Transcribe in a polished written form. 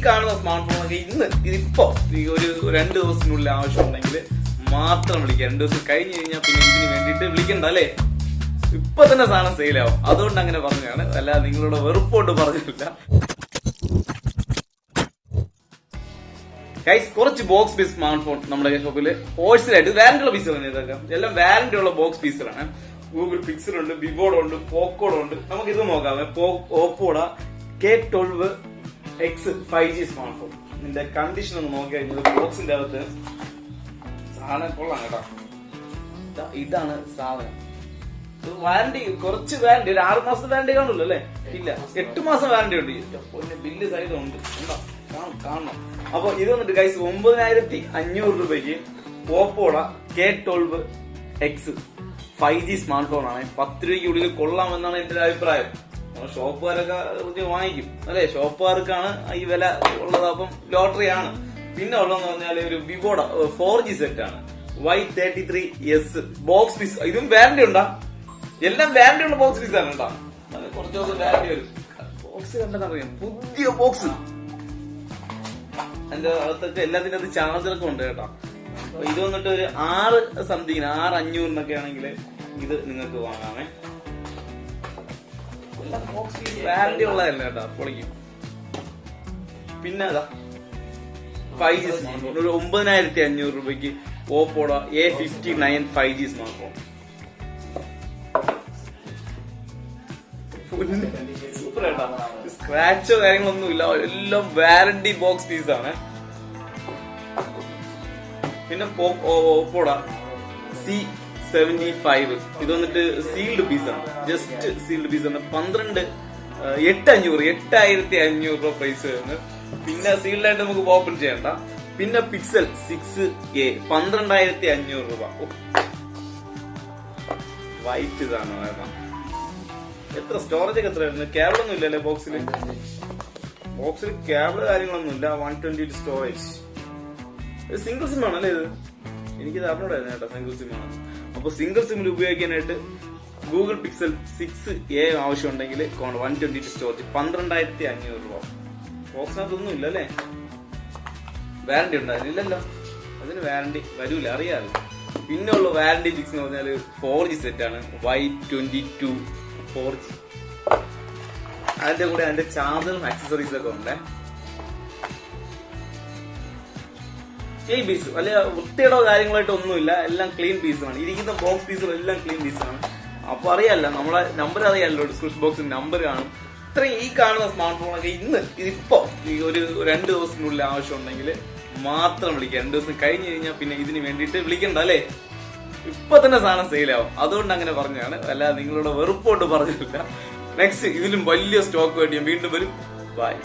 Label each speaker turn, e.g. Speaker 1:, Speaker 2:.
Speaker 1: കാണുന്ന സ്മാർട്ട് ഫോണൊക്കെ ഇതിപ്പോ ഒരു 2 ദിവസത്തിനുള്ളിൽ ആവശ്യമുണ്ടെങ്കിൽ മാത്രം വിളിക്കുക. 2 ദിവസം കഴിഞ്ഞ് കഴിഞ്ഞാൽ പിന്നെ ഇതിന് വേണ്ടിയിട്ട് വിളിക്കണ്ട അല്ലേ. ഇപ്പൊ തന്നെ സാധനം സെയിലാവും. അതുകൊണ്ട് അങ്ങനെ പറഞ്ഞതാണ്, അല്ല നിങ്ങളുടെ വെറുപ്പോട്ട് പറഞ്ഞില്ല. ഗൈസ്, കുറച്ച് ബോക്സ് പീസ് സ്മാർട്ട് ഫോൺ നമ്മുടെ ഷോപ്പിൽ ഹോൾസെയിലായിട്ട് വാറന്റി ഉള്ള പീസുകളാണ്. ഇതൊക്കെ എല്ലാം വാറന്റി ഉള്ള ബോക്സ് പീസുകളാണ്. ഗൂഗിൾ പിക്സൽ ഉണ്ട്, വിവോയുടെ ഉണ്ട്, പോക്കോയുടെ ഉണ്ട്. നമുക്ക് ഇത് നോക്കാം. ഓപ്പോയുടെ K12X 5G സ്മാർട്ട് ഫോൺ. ഇതിന്റെ കണ്ടീഷൻ ഒന്ന് നോക്കി കഴിഞ്ഞാൽ ബോക്സിന്റെ അകത്ത് സാധനം കൊള്ളാം കേട്ടോ. ഇതാണ് സാധനം. വാറന്റി കുറച്ച് വാറന്റി, ഒരു 6 മാസത്തെ വാറന്റി കാണുള്ളൂ അല്ലേ? ഇല്ല, 8 മാസം വാറന്റി ഉണ്ട്. ബില്ല് സൈഡ് ഉണ്ട്, കാണണം. അപ്പൊ ഇത് വന്നിട്ട് ഗൈസ് 9500 രൂപയ്ക്ക് ഓപ്പോയുടെ K12X 5G സ്മാർട്ട് ഫോൺ ആണ്. 10 രൂപയ്ക്ക് ഉള്ളിൽ കൊള്ളാമെന്നാണ് എന്റെ ഒരു അഭിപ്രായം. ഷോപ്പുകാരൊക്കെ വാങ്ങിക്കും അല്ലെ, ഷോപ്പുകാർക്കാണ് ഈ വില ഉള്ളത്. അപ്പം ലോട്ടറി ആണ്. പിന്നെ ഉള്ളതെന്ന് പറഞ്ഞാൽ ഒരു വിവോയുടെ 4G സെറ്റ് ആണ്, Y33S ബോക്സ് പീസ്. ഇതും വാറന്റി ഉണ്ടാ, എല്ലാം വാറന്റി ഉള്ള ബോക്സ് പീസ് ആണ് കേട്ടോ. കുറച്ച് ദിവസം വാറന്റി വരും. ബോക്സ് കണ്ടെന്നറിയാം, പുതിയ ബോക്സ്. അതിന്റെ അകത്തൊക്കെ എല്ലാത്തിന്റെ അത് ചാർജറൊക്കെ ഉണ്ട് കേട്ടോ. ഇത് വന്നിട്ട് ഒരു 6 സംതിങ് 6,500 ആണെങ്കിൽ ഇത് നിങ്ങൾക്ക് വാങ്ങാമേ. വാറന്റി ഉള്ളതല്ല കേട്ടോ, പൊളിക്കും. പിന്നെ അതാ 5G സ്മാർട്ട് ഫോൺ, ഒരു 9500 രൂപയ്ക്ക് ഓപ്പോയുടെ A59 5G smart phone. Super കേട്ടോ, സ്ക്രാച്ചോ കാര്യങ്ങളൊന്നും ഇല്ല, എല്ലാം വാറന്റി ബോക്സ് പീസ് ആണ്. പിന്നെ ഓപ്പോയുടെ C75 ഇത് വന്നിട്ട് സീൽഡ് പീസാണ്, ജസ്റ്റ് സീൽഡ് പീസാണ്. 8,500 രൂപ പ്രൈസ് വരുന്നത്. പിന്നെ സീൽഡായിട്ട് നമുക്ക് ഓപ്പൺ ചെയ്യണ്ട. പിന്നെ പിക്സൽ 6a 12,500 രൂപ. വൈറ്റ് ഇതാണ് കാരണം. എത്ര സ്റ്റോറേജ് ഒക്കെ എത്ര വരുന്നത്? കേബിൾ ഒന്നും ഇല്ലല്ലേ ബോക്സിൽ? ബോക്സിൽ കേബിൾ കാര്യങ്ങളൊന്നും ഇല്ല. 128 സ്റ്റോറേജ്. സിംഗിൾ സിം ആണല്ലേ ഇത്? എനിക്കിത് അറിഞ്ഞൂടായിരുന്നു കേട്ടോ, സിംഗിൾ സിം ആണ്. അപ്പൊ സിംഗിൾ സിമ്മിൽ ഉപയോഗിക്കാനായിട്ട് ഗൂഗിൾ പിക്സൽ 6a ആവശ്യമുണ്ടെങ്കിൽ 128 സ്റ്റോറേജ് 12,500 രൂപ. ബോക്സിനകത്തൊന്നും ഇല്ല അല്ലേ? വാറന്റി ഉണ്ടായിരുന്നില്ലല്ലോ, അതിന് വാറന്റി വരൂല, അറിയാമല്ലോ. പിന്നെ ഉള്ള വാറന്റി ഫിക്സ് എന്ന് പറഞ്ഞാൽ 4G സെറ്റ് ആണ്, Y22 4G. അതിന്റെ കൂടെ അതിന്റെ ചാർജറും ആക്സസറീസ് ഒക്കെ ഉണ്ട്. ക്ലീൻ പീസ്, അല്ലെ വൃത്തിയുടെ കാര്യങ്ങളായിട്ട് ഒന്നുമില്ല, എല്ലാം ക്ലീൻ പീസാണ്. ഇരിക്കുന്ന ബോക്സ് പീസുകൾ എല്ലാം ക്ലീൻ പീസാണ്. അപ്പൊ അറിയാലോ, നമ്മളെ നമ്പർ അറിയാമല്ലോ, ഡിസ്ക്രിപ്ഷൻ ബോക്സിൽ നമ്പർ കാണും. ഇത്രയും ഈ കാണുന്ന സ്മാർട്ട് ഫോണൊക്കെ ഇതിപ്പോ ഒരു 2 ദിവസത്തിനുള്ളിൽ ആവശ്യമുണ്ടെങ്കിൽ മാത്രം വിളിക്കുക. 2 ദിവസം കഴിഞ്ഞ് കഴിഞ്ഞാൽ പിന്നെ ഇതിന് വേണ്ടിയിട്ട് വിളിക്കണ്ട അല്ലേ. ഇപ്പൊ തന്നെ സാധനം സെയിലാവും. അതുകൊണ്ട് അങ്ങനെ പറഞ്ഞതാണ്, അല്ല നിങ്ങളുടെ വെറുപ്പോട്ട് പറഞ്ഞില്ല. നെക്സ്റ്റ് ഇതിലും വലിയ സ്റ്റോക്ക് വേണ്ടി ഞാൻ വീണ്ടും വരും. ബൈ.